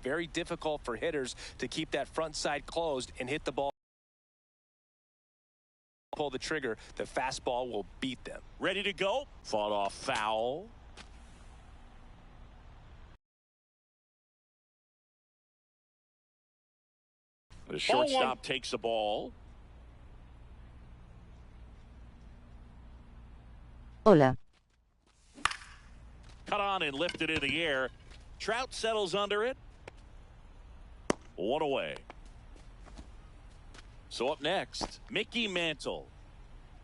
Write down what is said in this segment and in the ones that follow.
Very difficult for hitters to keep that front side closed and hit the ball. Pull the trigger, the fastball will beat them. Ready to go. Fought off foul. The shortstop takes the ball. Hola. Cut on and lifted in the air. Trout settles under it. 1 away. So up next, Mickey Mantle.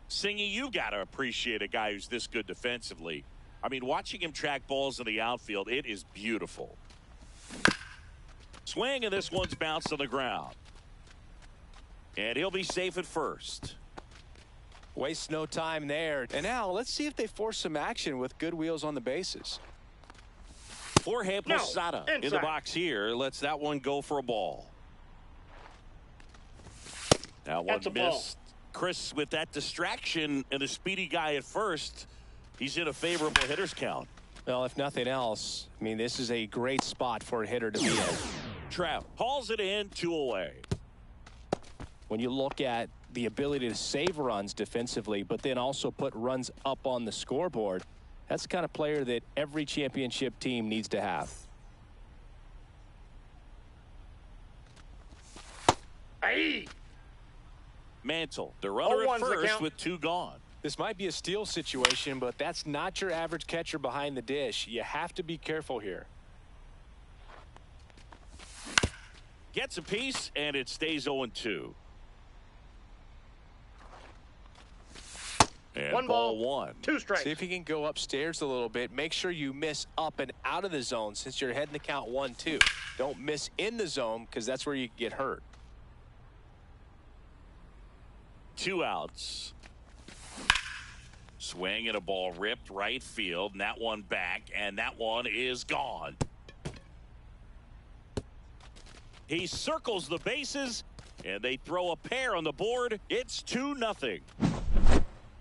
Singy, you got to appreciate a guy who's this good defensively. I mean, watching him track balls in the outfield, it is beautiful. Swing, and this one's bounced on the ground. And he'll be safe at first. Waste no time there. And now let's see if they force some action with good wheels on the bases. Jorge Posada in the box here. Lets that one go for a ball. That one missed. Chris, with that distraction and a speedy guy at first, he's in a favorable hitter's count. Well, if nothing else, I mean, this is a great spot for a hitter to be in. Trout hauls it in, 2 away. When you look at the ability to save runs defensively, but then also put runs up on the scoreboard, that's the kind of player that every championship team needs to have. Hey. Mantle, the runner at first with 2 gone. This might be a steal situation, but that's not your average catcher behind the dish. You have to be careful here. Gets a piece, and it stays 0-2. And 1 ball, 1. 2 strikes. See if you can go upstairs a little bit. Make sure you miss up and out of the zone since you're heading to count 1-2. Don't miss in the zone because that's where you get hurt. 2 outs. Swing and a ball ripped right field, and that one back, and that one is gone. He circles the bases, and they throw a pair on the board. It's 2-0.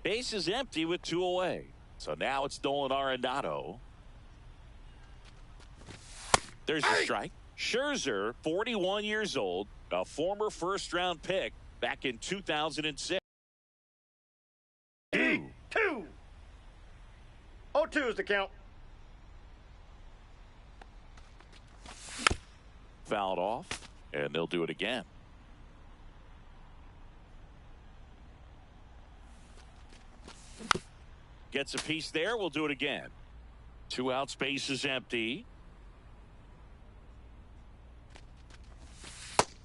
Base is empty with 2 away. So now it's Nolan Arenado. There's a strike. Scherzer, 41 years old, a former first-round pick back in 2006. 2. 0-2 is the count. Fouled off, and they'll do it again. Gets a piece there. We'll do it again. 2 outs, base is empty.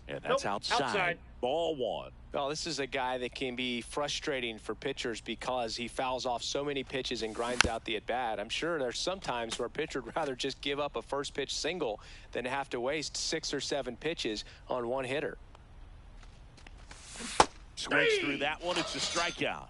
And that's outside. Ball 1. Well, this is a guy that can be frustrating for pitchers because he fouls off so many pitches and grinds out the at-bat. I'm sure there's some times where a pitcher would rather just give up a first pitch single than have to waste 6 or 7 pitches on one hitter. Swings through that one. It's a strikeout.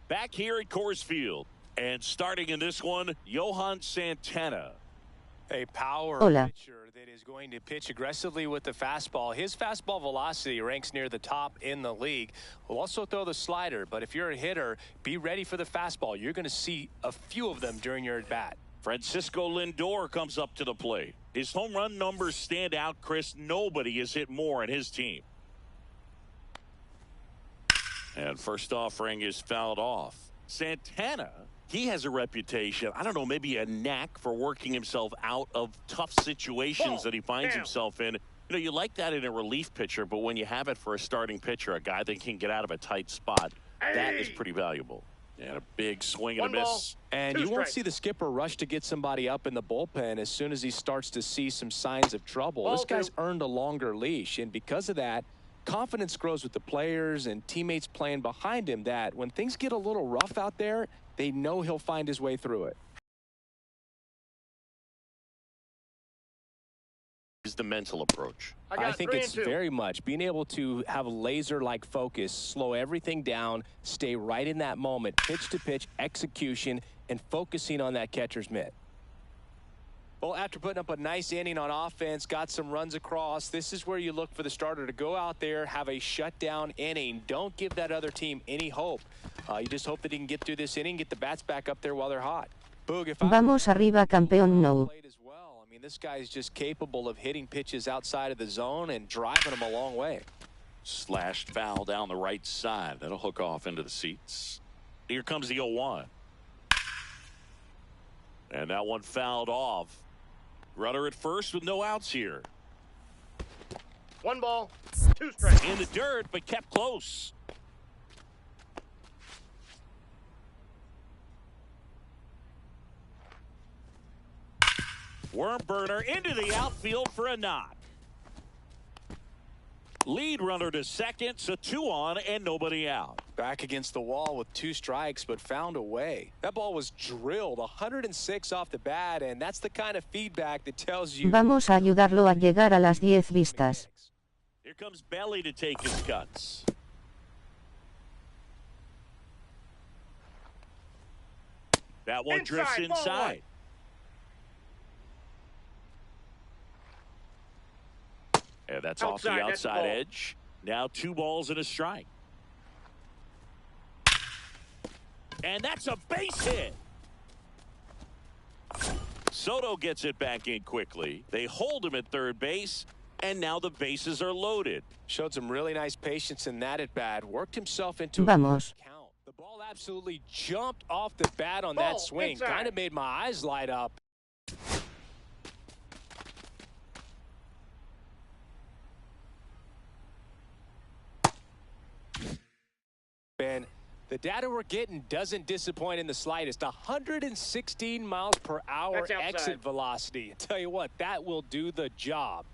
Back here at Coors Field, and starting in this one, Johan Santana. A power pitcher that is going to pitch aggressively with the fastball. His fastball velocity ranks near the top in the league. Will also throw the slider, but if you're a hitter, be ready for the fastball. You're going to see a few of them during your at-bat. Francisco Lindor comes up to the plate. His home run numbers stand out, Chris. Nobody has hit more in his team. And first offering is fouled off. Santana, he has a reputation, I don't know, maybe a knack for working himself out of tough situations that he finds himself in. You know, you like that in a relief pitcher, but when you have it for a starting pitcher, a guy that can get out of a tight spot, that is pretty valuable. And a big swing and a miss. And you won't see the skipper rush to get somebody up in the bullpen as soon as he starts to see some signs of trouble. This guy's earned a longer leash, and because of that, confidence grows with the players and teammates playing behind him that when things get a little rough out there, they know he'll find his way through it. Is the mental approach. I think it's very much being able to have laser-like focus, slow everything down, stay right in that moment, pitch to pitch, execution, and focusing on that catcher's mitt. Well, after putting up a nice inning on offense, got some runs across, this is where you look for the starter to go out there, have a shutdown inning. Don't give that other team any hope. You just hope that he can get through this inning, get the bats back up there while they're hot. Boog, if Vamos arriba, campeón, no. Well. I mean, this guy is just capable of hitting pitches outside of the zone and driving them a long way. Slashed foul down the right side. That'll hook off into the seats. Here comes the 0-1. And that one fouled off. Runner at first with no outs here. 1 ball, 2 strikes. In the dirt, but kept close. Worm burner into the outfield for a knock. Lead runner to second, so 2 on and nobody out. Back against the wall with 2 strikes, but found a way. That ball was drilled 106 off the bat, and that's the kind of feedback that tells you. Vamos a ayudarlo a llegar a las 10 vistas. Here comes Belly to take his cuts. That one drifts inside. And that's off the outside edge. Now 2 balls and a strike. And that's a base hit. Soto gets it back in quickly. They hold him at third base, and now the bases are loaded. Showed some really nice patience in that at bat. Worked himself into Vamos. a count. The ball absolutely jumped off the bat on that swing. Kind of made my eyes light up. And the data we're getting doesn't disappoint in the slightest. 116 miles per hour exit velocity. I tell you what, that will do the job.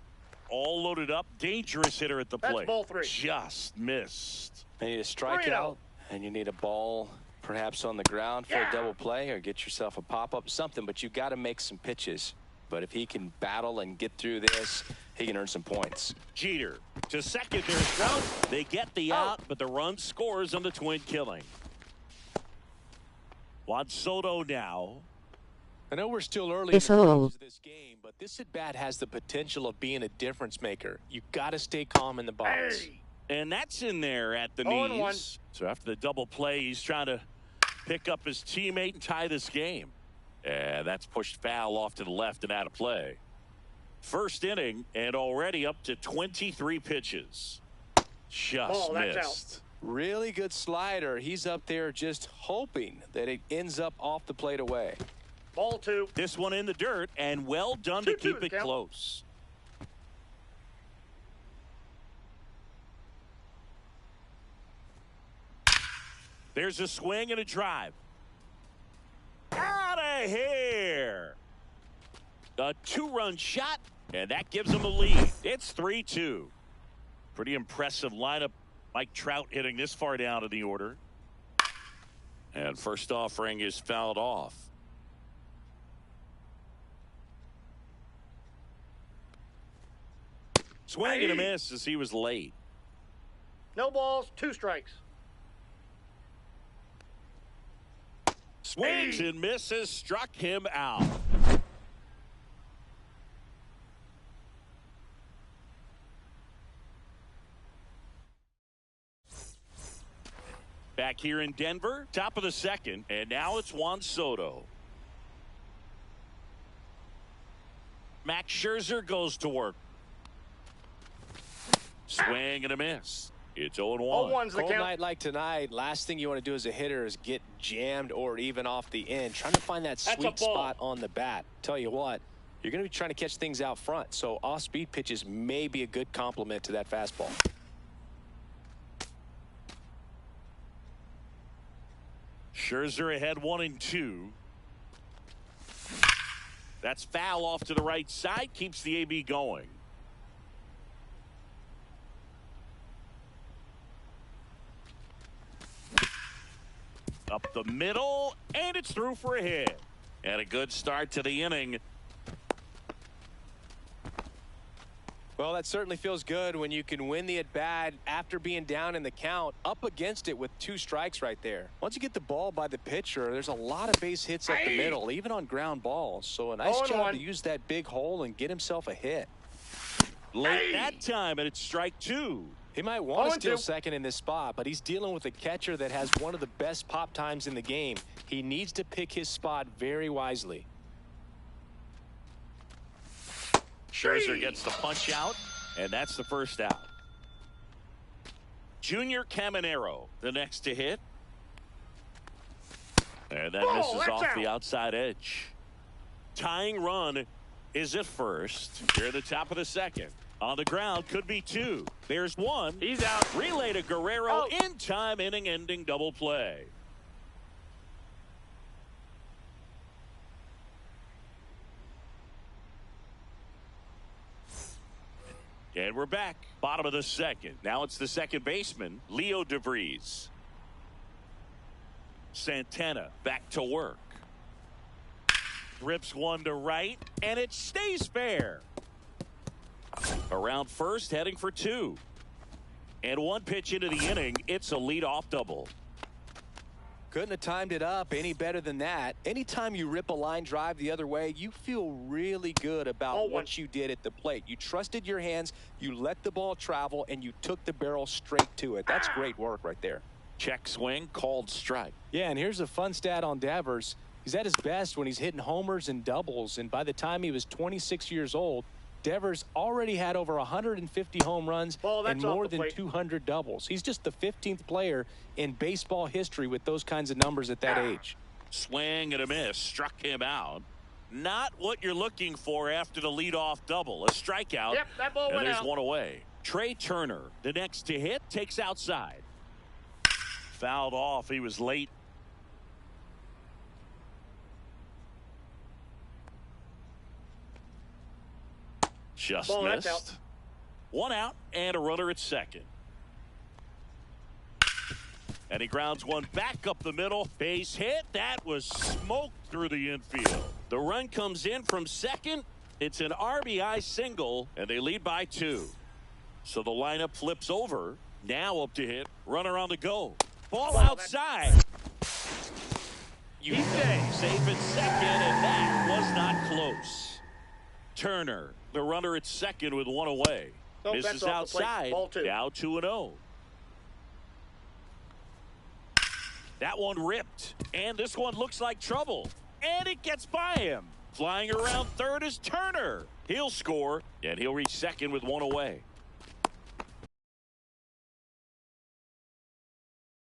All loaded up. Dangerous hitter at the plate. That's ball 3. Just missed. You need a strikeout, and you need a ball perhaps on the ground for a double play, or get yourself a pop-up, something, but you've got to make some pitches. But if he can battle and get through this, he can earn some points. Jeter to second. There's out. They get the out, but the run scores on the twin killing. Juan Soto now. I know we're still early in this game, but this at-bat has the potential of being a difference maker. You've got to stay calm in the box. Hey. And that's in there at the knees. So after the double play, he's trying to pick up his teammate and tie this game. And that's pushed foul off to the left and out of play. First inning and already up to 23 pitches. Just missed. Really good slider. He's up there just hoping that it ends up off the plate away. Ball 2. This one in the dirt, and well done to keep it close. There's a swing and a drive. Out of here. A 2-run shot, and that gives them a lead. It's 3-2. Pretty impressive lineup. Mike Trout hitting this far down in the order. And first offering is fouled off. Swing and a miss as he was late. No balls, 2 strikes. Swings and misses, struck him out. Back here in Denver, top of the second, and now it's Juan Soto. Max Scherzer goes to work. Swing and a miss. It's 0-1. 0-1's the Cold count. night like tonight, last thing you want to do as a hitter is get jammed or even off the end. Trying to find that sweet spot on the bat. Tell you what, you're going to be trying to catch things out front, so off-speed pitches may be a good complement to that fastball. Scherzer ahead 1-2. That's foul off to the right side. Keeps the AB going. Up the middle, and it's through for a hit. And a good start to the inning. Well, that certainly feels good when you can win the at-bat after being down in the count, up against it with 2 strikes right there. Once you get the ball by the pitcher, there's a lot of base hits up the middle, even on ground balls. So a nice job to use that big hole and get himself a hit. Late that time, and it's strike 2. He might want to steal second in this spot, but he's dealing with a catcher that has one of the best pop times in the game. He needs to pick his spot very wisely. Scherzer gets the punch out, and that's the first out. Junior Caminero, the next to hit. And that misses off the outside edge. Tying run is at first. Here at the top of the second. On the ground, could be 2. There's 1. He's out. Relay to Guerrero in time, inning-ending double play. And we're back. Bottom of the second. Now it's the second baseman, Leo DeVries. Santana back to work. Rips one to right, and it stays fair. Around first, heading for 2. And 1 pitch into the inning, it's a leadoff double. Couldn't have timed it up any better than that. Anytime you rip a line drive the other way, you feel really good about what you did at the plate. You trusted your hands, you let the ball travel, and you took the barrel straight to it. That's great work right there. Check swing, called strike. Yeah, and here's a fun stat on Devers. He's at his best when he's hitting homers and doubles, and by the time he was 26 years old, Devers already had over 150 home runs and more than 200 doubles. He's just the 15th player in baseball history with those kinds of numbers at that age. Swing and a miss. Struck him out. Not what you're looking for after the leadoff double. A strikeout. Yep, that ball went and there's out. 1 away. Trey Turner, the next to hit, takes outside. Fouled off. He was late. Just missed. 1 out and a runner at second. And he grounds one back up the middle. Base hit. That was smoked through the infield. The run comes in from second. It's an RBI single, and they lead by 2. So the lineup flips over. Now up to hit. Runner on the go. Ball outside. You safe at second, and that was not close. Turner, the runner at second with 1 away. Misses outside. Now 2-0. That one ripped. And this one looks like trouble. And it gets by him. Flying around third is Turner. He'll score, and he'll reach second with 1 away.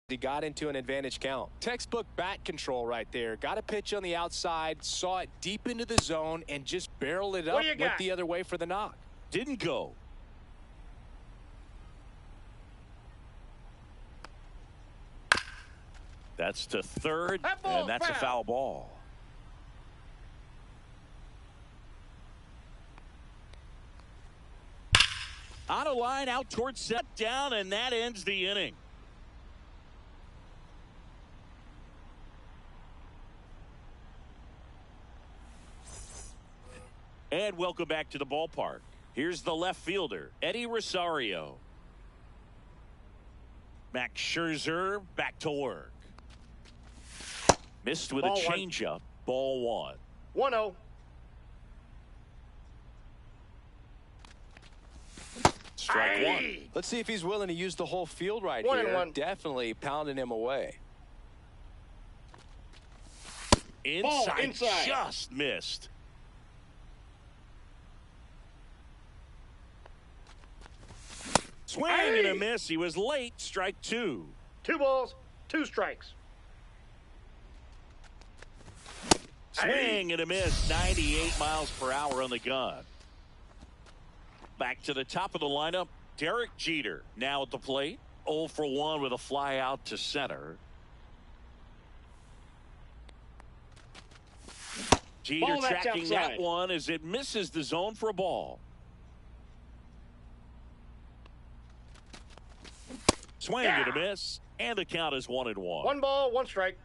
He got into an advantage count. Textbook bat control right there. Got a pitch on the outside, saw it deep into the zone, and just barreled it up, went the other way for the knock. Didn't go. That's to third, and that's a foul ball. On a line out towards set down, and that ends the inning. And welcome back to the ballpark. Here's the left fielder, Eddie Rosario. Max Scherzer back to work. Missed with a changeup. Ball 1. 1-0. Strike 1. Let's see if he's willing to use the whole field right 1-1. Definitely pounding him away. Inside. Just missed. Swing and a miss. He was late. Strike 2. 2 balls, 2 strikes. Swing and a miss. 98 miles per hour on the gun. Back to the top of the lineup. Derek Jeter now at the plate. 0 for 1 with a fly out to center. Jeter tracking that one as it misses the zone for a ball. Swing and a miss, and the count is 1-1. 1 ball, 1 strike.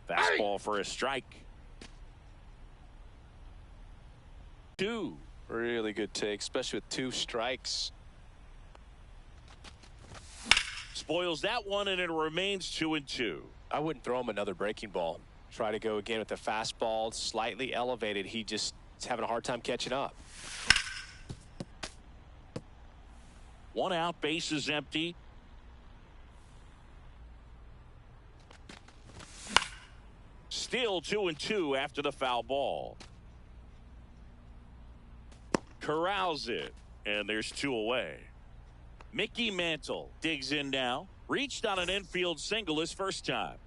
Fastball for a strike. 2. Really good take, especially with 2 strikes. Spoils that one, and it remains 2-2. I wouldn't throw him another breaking ball. Try to go again with the fastball, slightly elevated. He just is having a hard time catching up. 1 out, bases empty. Still 2-2 after the foul ball. Corrals it, and there's 2 away. Mickey Mantle digs in now. Reached on an infield single his first time.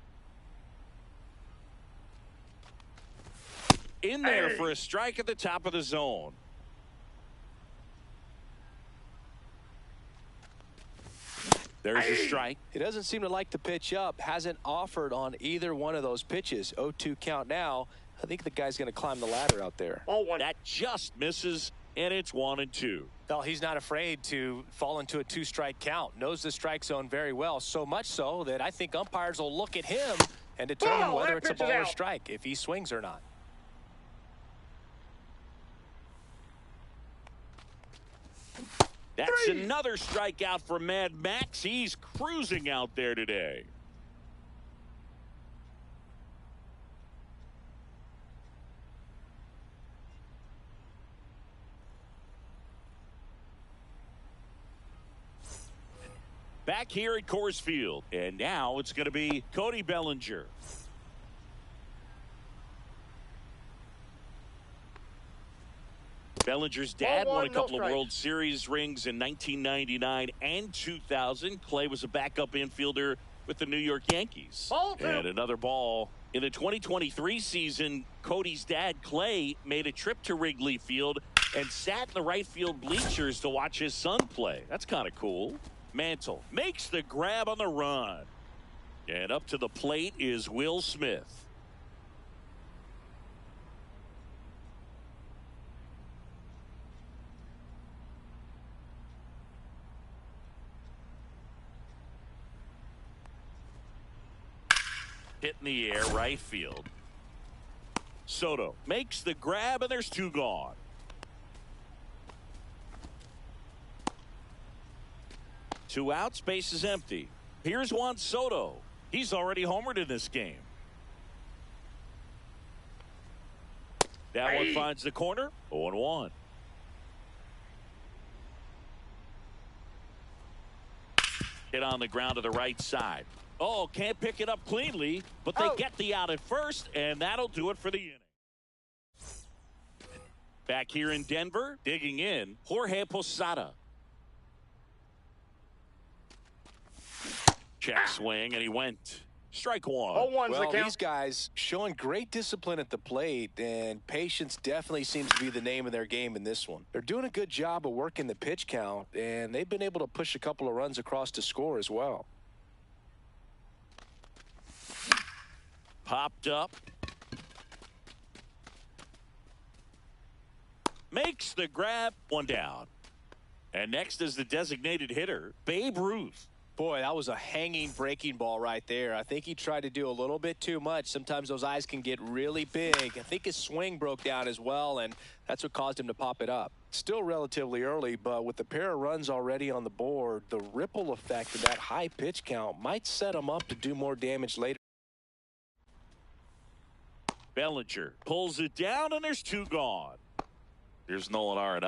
In there for a strike at the top of the zone. There's a strike. He doesn't seem to like the pitch up. Hasn't offered on either one of those pitches. 0-2 count now. I think the guy's going to climb the ladder out there. That just misses, and it's 1-2. Well, he's not afraid to fall into a 2-strike count. Knows the strike zone very well. So much so that I think umpires will look at him and determine whether it's a ball or strike, if he swings or not. That's another strikeout for Mad Max. He's cruising out there today. Back here at Coors Field, and now it's going to be Cody Bellinger. Bellinger's dad won a couple of World Series rings in 1999 and 2000. Clay was a backup infielder with the New York Yankees. And another ball. In the 2023 season, Cody's dad, Clay, made a trip to Wrigley Field and sat in the right field bleachers to watch his son play. That's kind of cool. Mantle makes the grab on the run. And up to the plate is Will Smith. Hit in the air, right field. Soto makes the grab, and there's 2 gone. Two outs, base is empty. Here's Juan Soto. He's already homered in this game. That one finds the corner. 0-1. Hit on the ground to the right side. Oh, can't pick it up cleanly, but they get the out at first, and that'll do it for the inning. Back here in Denver, digging in, Jorge Posada. Check swing, and he went. Strike 1. Well, these guys showing great discipline at the plate, and patience definitely seems to be the name of their game in this one. They're doing a good job of working the pitch count, and they've been able to push a couple of runs across to score as well. Popped up. Makes the grab. 1 down. And next is the designated hitter, Babe Ruth. Boy, that was a hanging breaking ball right there. I think he tried to do a little bit too much. Sometimes those eyes can get really big. I think his swing broke down as well, and that's what caused him to pop it up. Still relatively early, but with the pair of runs already on the board, the ripple effect of that high pitch count might set him up to do more damage later. Bellinger pulls it down, and there's 2 gone. Here's Nolan Arenado.